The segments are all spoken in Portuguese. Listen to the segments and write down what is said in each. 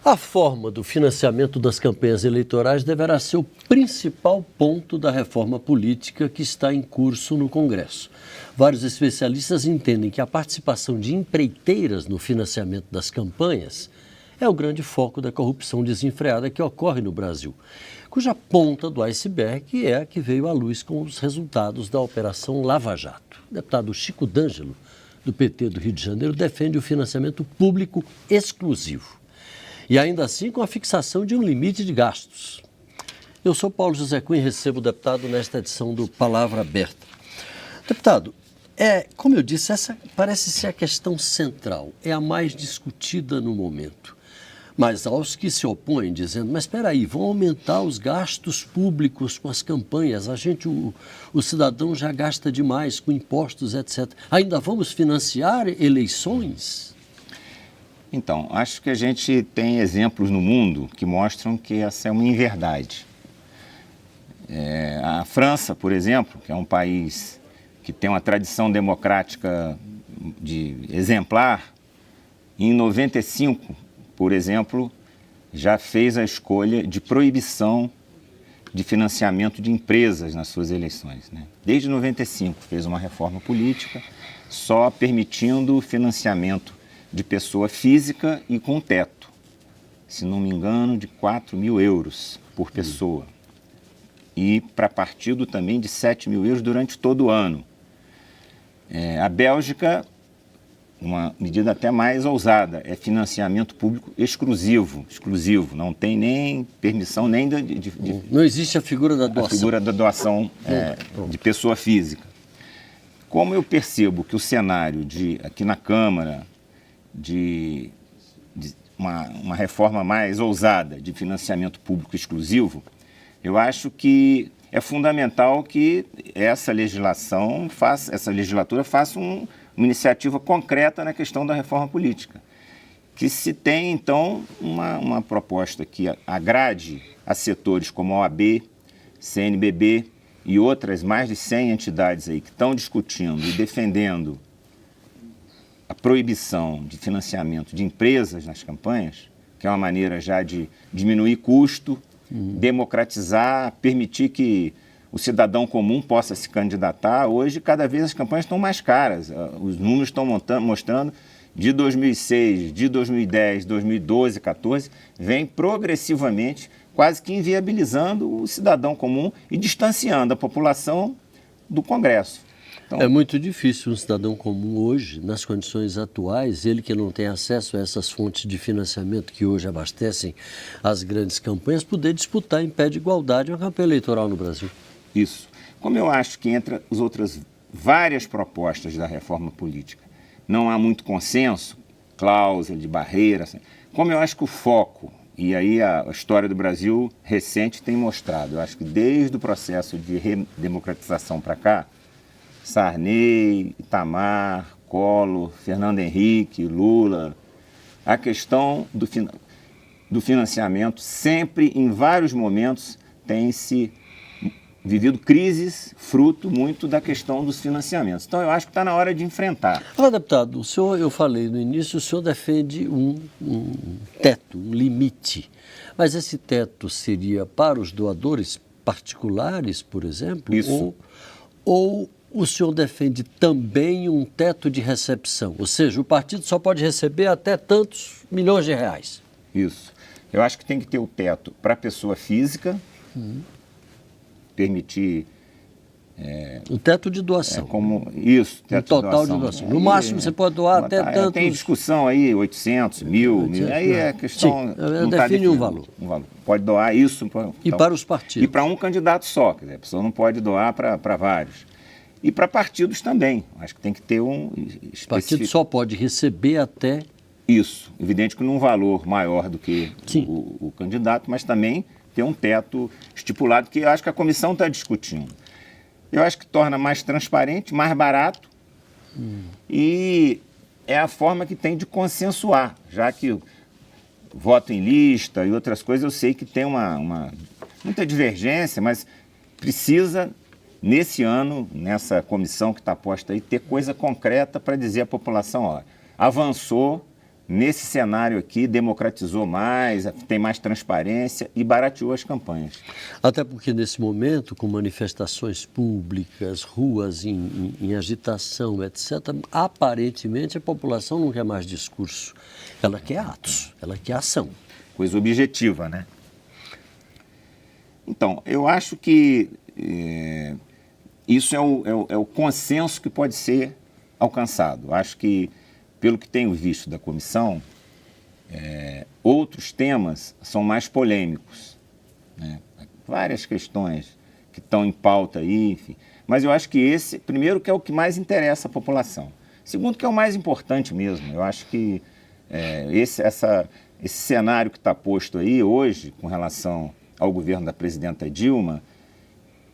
A forma do financiamento das campanhas eleitorais deverá ser o principal ponto da reforma política que está em curso no Congresso. Vários especialistas entendem que a participação de empreiteiras no financiamento das campanhas é o grande foco da corrupção desenfreada que ocorre no Brasil, cuja ponta do iceberg é a que veio à luz com os resultados da Operação Lava Jato. O deputado Chico D'Angelo, do PT do Rio de Janeiro, defende o financiamento público exclusivo. E ainda assim com a fixação de um limite de gastos. Eu sou Paulo José Cunha e recebo o deputado nesta edição do Palavra Aberta. Deputado, como eu disse, essa parece ser a questão central, é a mais discutida no momento. Mas aos que se opõem, dizendo, mas espera aí, vão aumentar os gastos públicos com as campanhas, o cidadão já gasta demais com impostos, etc. Ainda vamos financiar eleições? Então, acho que a gente tem exemplos no mundo que mostram que essa é uma inverdade. A França, por exemplo, que é um país que tem uma tradição democrática exemplar, em 95, por exemplo, já fez a escolha de proibição de financiamento de empresas nas suas eleições, né? Desde 95 fez uma reforma política só permitindo o financiamento de pessoa física e com teto, se não me engano, de 4.000 euros por pessoa. E para partido também de 7.000 euros durante todo o ano. A Bélgica, uma medida até mais ousada, é financiamento público exclusivo, não tem nem permissão nem Não existe a figura da doação. A figura da doação de pessoa física. Como eu percebo que o cenário aqui na Câmara de uma reforma mais ousada de financiamento público exclusivo, eu acho que é fundamental que essa legislatura faça uma iniciativa concreta na questão da reforma política. Que se tem, então, uma proposta que agrade a setores como a OAB, CNBB e outras mais de 100 entidades aí que estão discutindo e defendendo a proibição de financiamento de empresas nas campanhas, que é uma maneira já de diminuir custo, democratizar, permitir que o cidadão comum possa se candidatar. Hoje, cada vez as campanhas estão mais caras. Os números estão mostrando de 2006, de 2010, 2012, 2014, vem progressivamente quase que inviabilizando o cidadão comum e distanciando a população do Congresso. Então, é muito difícil um cidadão comum hoje, nas condições atuais, ele que não tem acesso a essas fontes de financiamento que hoje abastecem as grandes campanhas, poder disputar em pé de igualdade uma campanha eleitoral no Brasil. Isso. Como eu acho que entre as outras várias propostas da reforma política não há muito consenso, cláusula de barreira, assim, como eu acho que o foco, e aí a história do Brasil recente tem mostrado, eu acho que desde o processo de redemocratização para cá, Sarney, Itamar, Collor, Fernando Henrique, Lula, a questão do financiamento sempre, em vários momentos, tem se vivido crises, fruto muito da questão dos financiamentos. Então, eu acho que está na hora de enfrentar. Olha, deputado, eu falei no início, o senhor defende um teto, um limite. Mas esse teto seria para os doadores particulares, por exemplo? Isso. Ou o senhor defende também um teto de recepção? Ou seja, o partido só pode receber até tantos milhões de reais. Isso. Eu acho que tem que ter o teto para a pessoa física, permitir... o teto de doação. Isso, teto o total de doação. No máximo você pode doar até tantos... Tem discussão aí, 800, 1.000, aí é questão... Sim, define um valor. Pode doar isso... E para os partidos. E para um candidato só, quer dizer, a pessoa não pode doar para vários. E para partidos também. Acho que tem que ter um... O partido só pode receber até... Isso. Evidente que num valor maior do que o candidato, mas também ter um teto estipulado que eu acho que a comissão está discutindo. Eu acho que torna mais transparente, mais barato e é a forma que tem de consensuar, já que voto em lista e outras coisas eu sei que tem muita divergência, mas precisa, nesse ano, nessa comissão que está posta aí, ter coisa concreta para dizer à população, ó, avançou nesse cenário aqui, democratizou mais, tem mais transparência e barateou as campanhas. Até porque, nesse momento, com manifestações públicas, ruas em agitação, etc., aparentemente a população não quer mais discurso. Ela quer atos, ela quer ação. Coisa objetiva, né? Então, eu acho que isso é o consenso que pode ser alcançado. Acho que, pelo que tenho visto da comissão, outros temas são mais polêmicos, né? Várias questões que estão em pauta aí, enfim. Mas eu acho que esse, primeiro, que é o que mais interessa à população. Segundo, que é o mais importante mesmo. Eu acho que esse cenário que está posto aí hoje, com relação ao governo da presidenta Dilma,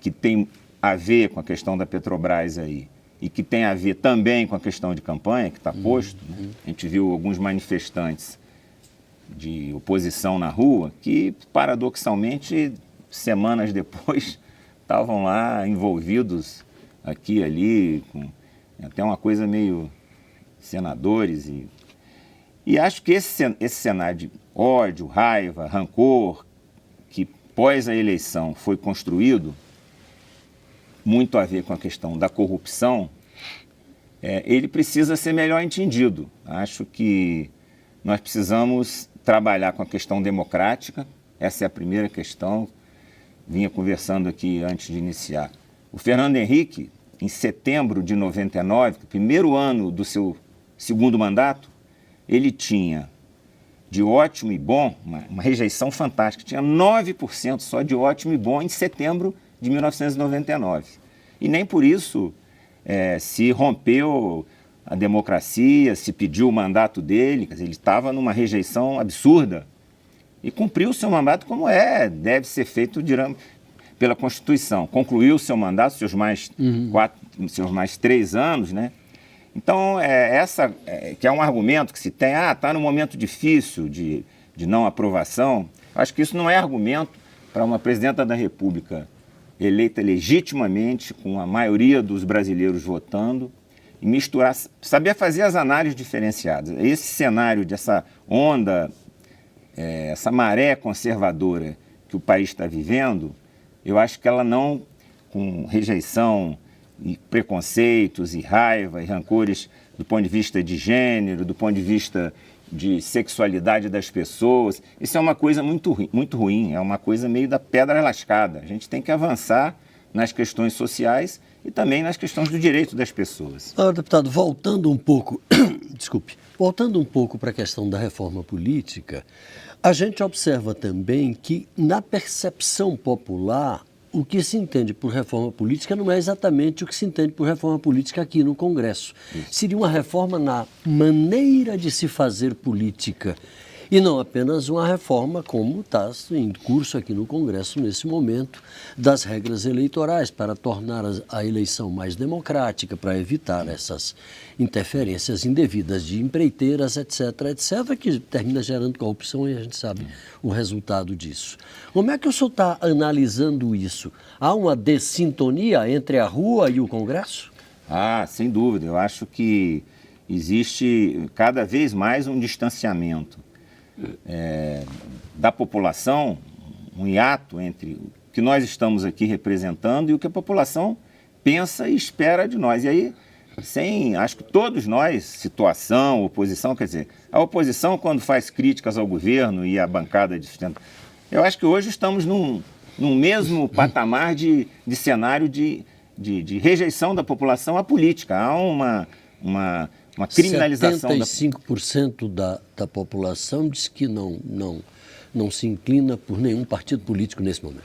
que tem a ver com a questão da Petrobras aí, e que tem a ver também com a questão de campanha que está posto, né? A gente viu alguns manifestantes de oposição na rua que, paradoxalmente, semanas depois, estavam lá envolvidos aqui e ali, com até uma coisa meio senadores. E acho que esse cenário de ódio, raiva, rancor, que pós a eleição foi construído, muito a ver com a questão da corrupção, ele precisa ser melhor entendido. Acho que nós precisamos trabalhar com a questão democrática, essa é a primeira questão. Vinha conversando aqui antes de iniciar. O Fernando Henrique, em setembro de 99, primeiro ano do seu segundo mandato, ele tinha de ótimo e bom, uma rejeição fantástica, tinha 9% só de ótimo e bom em setembro de 1999. E nem por isso se rompeu a democracia, se pediu o mandato dele, quer dizer, ele estava numa rejeição absurda e cumpriu o seu mandato como deve ser feito pela Constituição. Concluiu o seu mandato, seus mais 3 anos, né? Então, que é um argumento que se tem, está num momento difícil de não aprovação. Acho que isso não é argumento para uma presidenta da República eleita legitimamente, com a maioria dos brasileiros votando, e misturar, saber fazer as análises diferenciadas. Esse cenário dessa onda, essa maré conservadora que o país está vivendo, eu acho que ela não, com rejeição e preconceitos e raiva e rancores do ponto de vista de gênero, do ponto de vista de sexualidade das pessoas, isso é uma coisa muito ruim, é uma coisa meio da pedra lascada. A gente tem que avançar nas questões sociais e também nas questões do direito das pessoas. Deputado, voltando um pouco, voltando um pouco para a questão da reforma política, a gente observa também que, na percepção popular, o que se entende por reforma política não é exatamente o que se entende por reforma política aqui no Congresso. Seria uma reforma na maneira de se fazer política e não apenas uma reforma como está em curso aqui no Congresso nesse momento, das regras eleitorais para tornar a eleição mais democrática, para evitar essas interferências indevidas de empreiteiras, etc., que termina gerando corrupção e a gente sabe o resultado disso. Como é que o senhor está analisando isso? Há uma dessintonia entre a rua e o Congresso? Sem dúvida. Eu acho que existe cada vez mais um distanciamento da população, um hiato entre o que nós estamos aqui representando e o que a população pensa e espera de nós. E aí, acho que todos nós, situação, oposição, quer dizer, a oposição quando faz críticas ao governo e à bancada de sustentação, eu acho que hoje estamos num mesmo patamar de cenário de rejeição da população à política. Há uma criminalização. 75% da população diz que não se inclina por nenhum partido político nesse momento.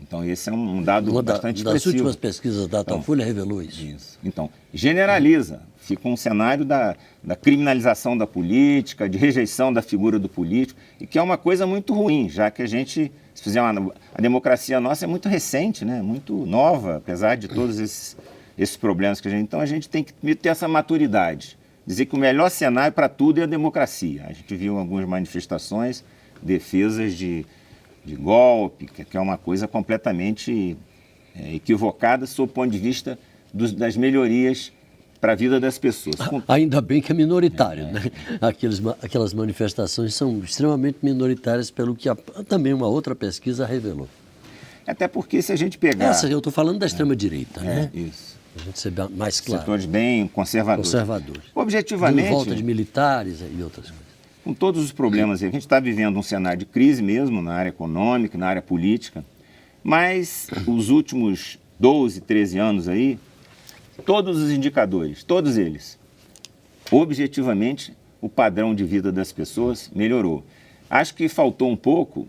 Então esse é um dado bastante expressivo. Das últimas pesquisas da Datafolha revelou isso. Então, generaliza. Fica um cenário da criminalização da política, de rejeição da figura do político, e que é uma coisa muito ruim, já que a democracia nossa é muito recente, né? Muito nova, apesar de todos esses problemas que a gente... Então, a gente tem que ter essa maturidade. Dizer que o melhor cenário para tudo é a democracia. A gente viu algumas manifestações, defesas de golpe, que é uma coisa completamente equivocada sob o ponto de vista das melhorias para a vida das pessoas. Ainda bem que é minoritário, né? Aquelas manifestações são extremamente minoritárias, pelo que também uma outra pesquisa revelou. Até porque se a gente pegar... Eu estou falando da extrema-direita, né? Isso. A gente ser mais claro. Setores bem conservadores. Objetivamente... De volta de militares e outras coisas. Com todos os problemas, a gente está vivendo um cenário de crise mesmo, na área econômica, na área política, mas os últimos 12, 13 anos aí, todos os indicadores, todos eles, objetivamente, o padrão de vida das pessoas melhorou. Acho que faltou um pouco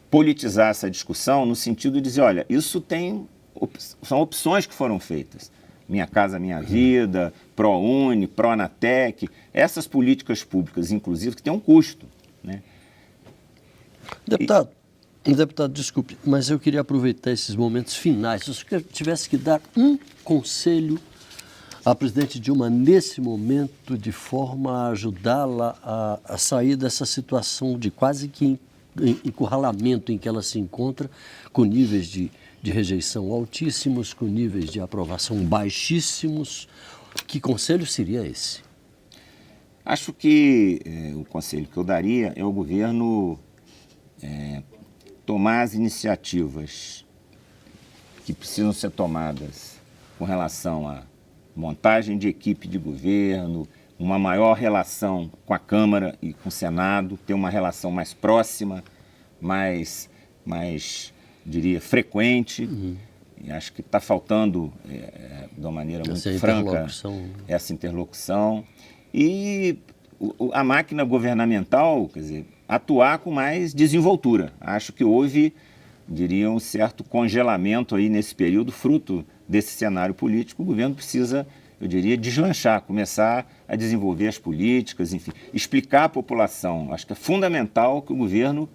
politizar essa discussão no sentido de dizer, olha, são opções que foram feitas. Minha Casa Minha Vida, ProUni, Pronatec, essas políticas públicas, inclusive, que têm um custo, né? Deputado, desculpe, mas eu queria aproveitar esses momentos finais. Se você tivesse que dar um conselho à presidente Dilma nesse momento, de forma a ajudá-la a sair dessa situação de quase que encurralamento em que ela se encontra, com níveis de rejeição altíssimos, com níveis de aprovação baixíssimos, que conselho seria esse? Acho que o conselho que eu daria é o governo tomar as iniciativas que precisam ser tomadas com relação à montagem de equipe de governo, uma maior relação com a Câmara e com o Senado, ter uma relação mais próxima, mais diria, frequente. E acho que está faltando, de uma maneira muito franca, essa interlocução. E a máquina governamental, quer dizer, atuar com mais desenvoltura. Acho que houve, diria, um certo congelamento aí nesse período, fruto desse cenário político. O governo precisa, eu diria, deslanchar, começar a desenvolver as políticas, enfim, explicar à população. Acho que é fundamental que o governo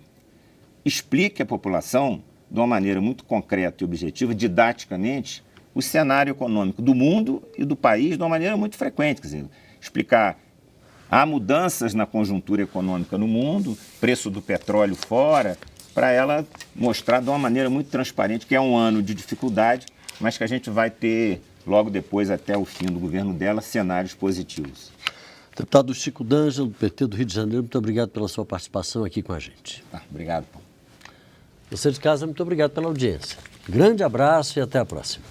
explique à população, de uma maneira muito concreta e objetiva, didaticamente, o cenário econômico do mundo e do país de uma maneira muito frequente. Quer dizer, explicar, há mudanças na conjuntura econômica no mundo, preço do petróleo fora, para ela mostrar de uma maneira muito transparente que é um ano de dificuldade, mas que a gente vai ter, logo depois, até o fim do governo dela, cenários positivos. Deputado Chico D'Angelo, do PT do Rio de Janeiro, muito obrigado pela sua participação aqui com a gente. Obrigado, Paulo. Você de casa, muito obrigado pela audiência. Grande abraço e até a próxima.